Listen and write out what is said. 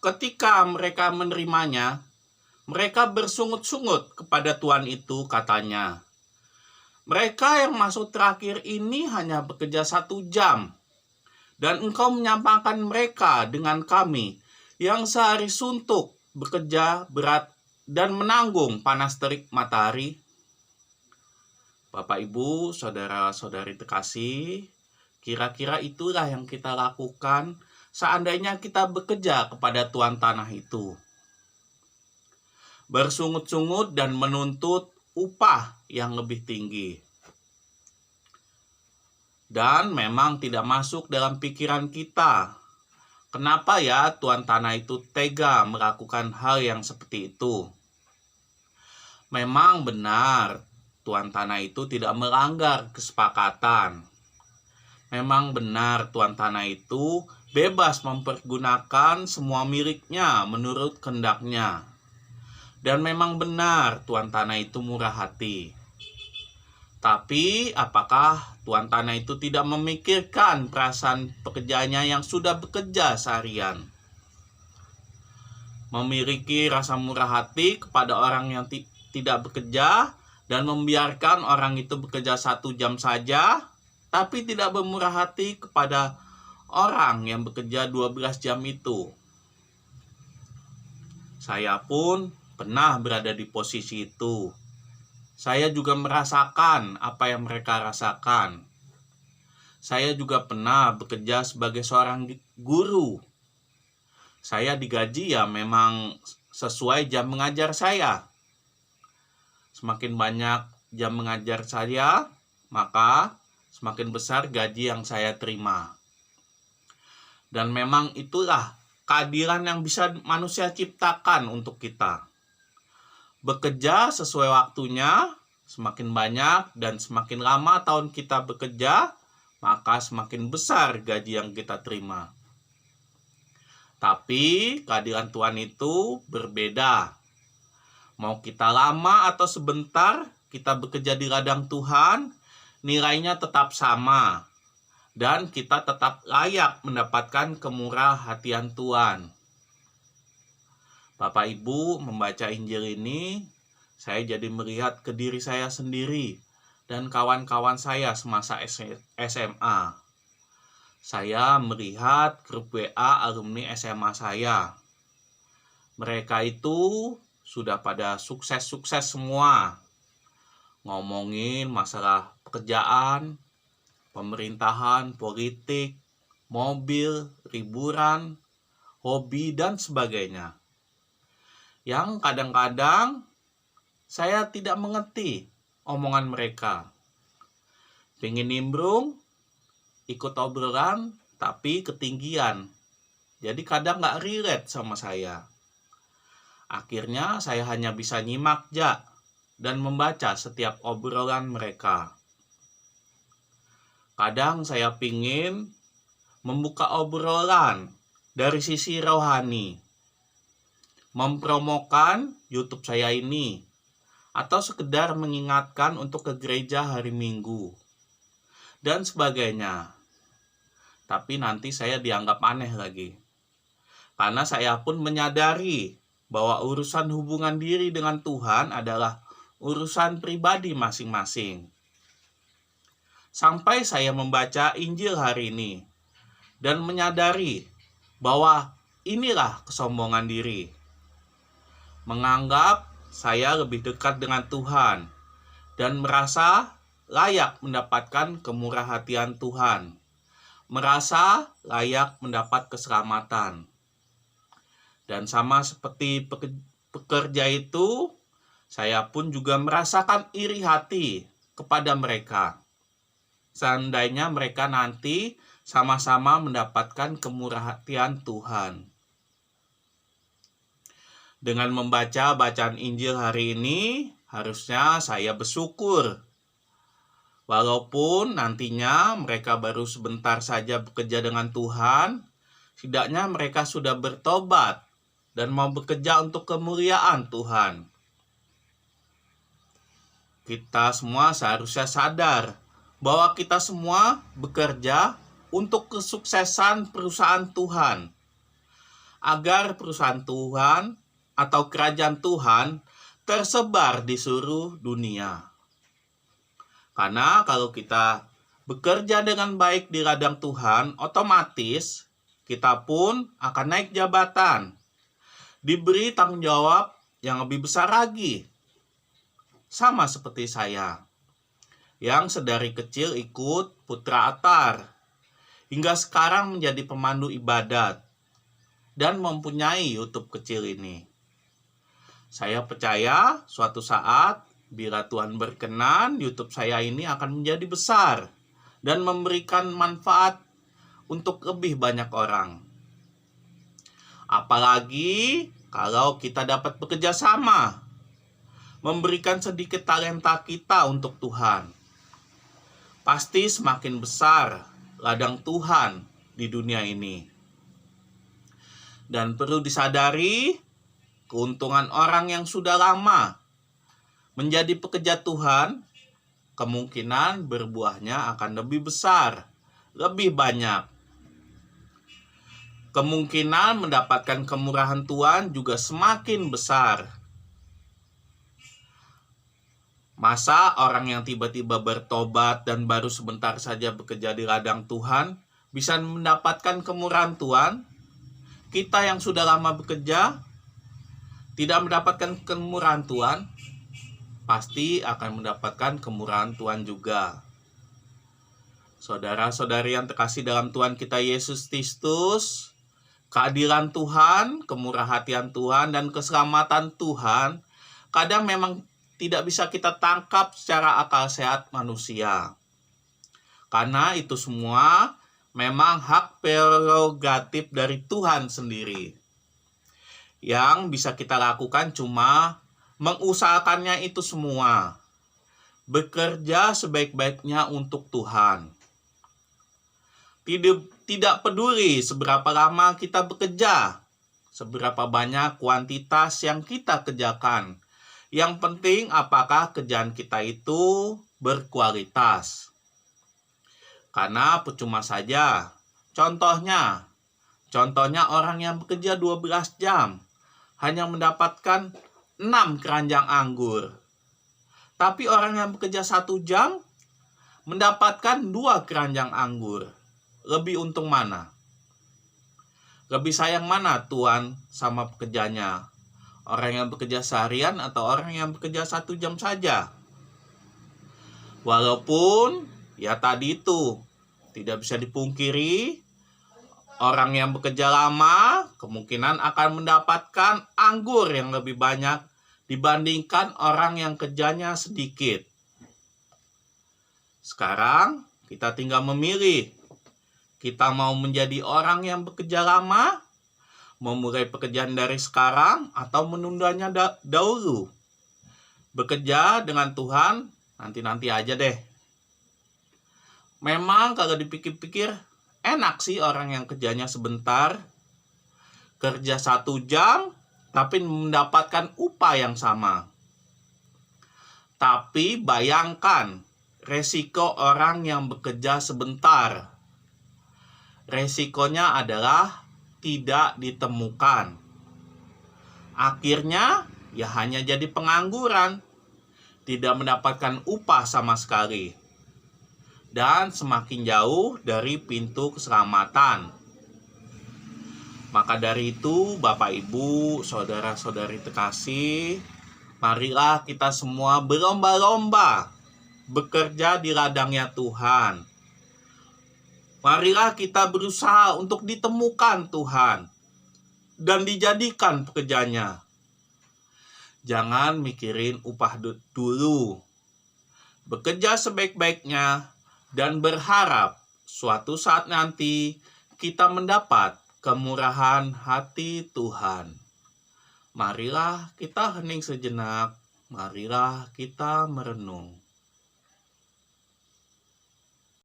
Ketika mereka menerimanya, mereka bersungut-sungut kepada tuan itu, katanya. Mereka yang masuk terakhir ini hanya bekerja 1 jam. Dan engkau menyampaikan mereka dengan kami yang sehari suntuk bekerja berat dan menanggung panas terik matahari. Bapak, Ibu, saudara-saudari terkasih, kira-kira itulah yang kita lakukan seandainya kita bekerja kepada tuan tanah itu. Bersungut-sungut dan menuntut upah yang lebih tinggi. Dan memang tidak masuk dalam pikiran kita. Kenapa ya tuan tanah itu tega melakukan hal yang seperti itu? Memang benar, tuan tanah itu tidak melanggar kesepakatan. Memang benar tuan tanah itu bebas mempergunakan semua miliknya menurut kehendaknya. Dan memang benar tuan tanah itu murah hati. Tapi apakah tuan tanah itu tidak memikirkan perasaan pekerjanya yang sudah bekerja seharian? Memiliki rasa murah hati kepada orang yang tidak bekerja dan membiarkan orang itu bekerja 1 jam saja, tapi tidak bermurah hati kepada orang yang bekerja 12 jam itu. Saya pun pernah berada di posisi itu. Saya juga merasakan apa yang mereka rasakan. Saya juga pernah bekerja sebagai seorang guru. Saya digaji ya memang sesuai jam mengajar saya. Semakin banyak jam mengajar saya, maka semakin besar gaji yang saya terima. Dan memang itulah keadilan yang bisa manusia ciptakan untuk kita. Bekerja sesuai waktunya, semakin banyak dan semakin lama tahun kita bekerja, maka semakin besar gaji yang kita terima. Tapi keadilan Tuhan itu berbeda. Mau kita lama atau sebentar kita bekerja di ladang Tuhan, nilainya tetap sama. Dan kita tetap layak mendapatkan kemurah hatian Tuhan. Bapak Ibu membaca Injil ini, saya jadi melihat ke diri saya sendiri dan kawan-kawan saya semasa SMA. Saya melihat grup WA alumni SMA saya. Mereka itu sudah pada sukses-sukses semua. Ngomongin masalah pekerjaan, pemerintahan, politik, mobil, liburan, hobi, dan sebagainya. Yang kadang-kadang saya tidak mengerti omongan mereka. Pengen nimbrung, ikut obrolan, tapi ketinggian. Jadi kadang nggak relate sama saya. Akhirnya saya hanya bisa nyimak dan membaca setiap obrolan mereka. Kadang saya pingin membuka obrolan dari sisi rohani, mempromokan YouTube saya ini, atau sekedar mengingatkan untuk ke gereja hari Minggu, dan sebagainya. Tapi nanti saya dianggap aneh lagi. Karena saya pun menyadari bahwa urusan hubungan diri dengan Tuhan adalah urusan pribadi masing-masing. Sampai saya membaca Injil hari ini dan menyadari bahwa inilah kesombongan diri. Menganggap saya lebih dekat dengan Tuhan dan merasa layak mendapatkan kemurahhatian Tuhan. Merasa layak mendapat keselamatan. Dan sama seperti pekerja itu, saya pun juga merasakan iri hati kepada mereka. Seandainya mereka nanti sama-sama mendapatkan kemurahhatian Tuhan. Dengan membaca bacaan Injil hari ini, harusnya saya bersyukur. Walaupun nantinya mereka baru sebentar saja bekerja dengan Tuhan, setidaknya mereka sudah bertobat dan mau bekerja untuk kemuliaan Tuhan. Kita semua seharusnya sadar bahwa kita semua bekerja untuk kesuksesan perusahaan Tuhan. agar perusahaan Tuhan atau kerajaan Tuhan tersebar di seluruh dunia. Karena kalau kita bekerja dengan baik di ladang Tuhan, otomatis kita pun akan naik jabatan, diberi tanggung jawab yang lebih besar lagi. Sama seperti saya, yang sedari kecil ikut Putra Atar, hingga sekarang menjadi pemandu ibadat, dan mempunyai YouTube kecil ini. Saya percaya suatu saat, bila Tuhan berkenan, YouTube saya ini akan menjadi besar dan memberikan manfaat untuk lebih banyak orang. Apalagi kalau kita dapat bekerja sama, memberikan sedikit talenta kita untuk Tuhan. Pasti semakin besar ladang Tuhan di dunia ini. Dan perlu disadari, keuntungan orang yang sudah lama menjadi pekerja Tuhan, kemungkinan berbuahnya akan lebih besar, lebih banyak. Kemungkinan mendapatkan kemurahan Tuhan juga semakin besar. Masa orang yang tiba-tiba bertobat dan baru sebentar saja bekerja di ladang Tuhan bisa mendapatkan kemurahan Tuhan? Kita yang sudah lama bekerja tidak mendapatkan kemurahan Tuhan, pasti akan mendapatkan kemurahan Tuhan juga. Saudara-saudari yang terkasih dalam Tuhan kita Yesus Kristus, keadilan Tuhan, kemurahhatian Tuhan, dan keselamatan Tuhan kadang memang tidak bisa kita tangkap secara akal sehat manusia. Karena itu semua memang hak prerogatif dari Tuhan sendiri. Yang bisa kita lakukan cuma mengusahakannya itu semua. Bekerja sebaik-baiknya untuk Tuhan. Tidak peduli seberapa lama kita bekerja, seberapa banyak kuantitas yang kita kerjakan. Yang penting apakah kerjaan kita itu berkualitas. Karena percuma saja. Contohnya orang yang bekerja 12 jam hanya mendapatkan 6 keranjang anggur. Tapi orang yang bekerja 1 jam mendapatkan 2 keranjang anggur. Lebih untung mana? Lebih sayang mana Tuhan sama pekerjanya? Orang yang bekerja seharian atau orang yang bekerja 1 jam saja? Walaupun ya tadi itu tidak bisa dipungkiri, orang yang bekerja lama kemungkinan akan mendapatkan anggur yang lebih banyak dibandingkan orang yang kerjanya sedikit. Sekarang kita tinggal memilih. Kita mau menjadi orang yang bekerja lama, memulai pekerjaan dari sekarang, atau menundanya dahulu. Bekerja dengan Tuhan nanti-nanti aja deh. Memang kalau dipikir-pikir enak sih orang yang kerjanya sebentar, kerja 1 jam tapi mendapatkan upah yang sama. Tapi bayangkan resiko orang yang bekerja sebentar. Resikonya adalah tidak ditemukan. Akhirnya ya hanya jadi pengangguran, tidak mendapatkan upah sama sekali, dan semakin jauh dari pintu keselamatan. Maka dari itu, Bapak Ibu, saudara-saudari terkasih, marilah kita semua berlomba-lomba bekerja di ladangnya Tuhan. Marilah kita berusaha untuk ditemukan Tuhan dan dijadikan pekerjanya. Jangan mikirin upah dulu. Bekerja sebaik-baiknya dan berharap suatu saat nanti kita mendapat kemurahan hati Tuhan. Marilah kita hening sejenak, marilah kita merenung.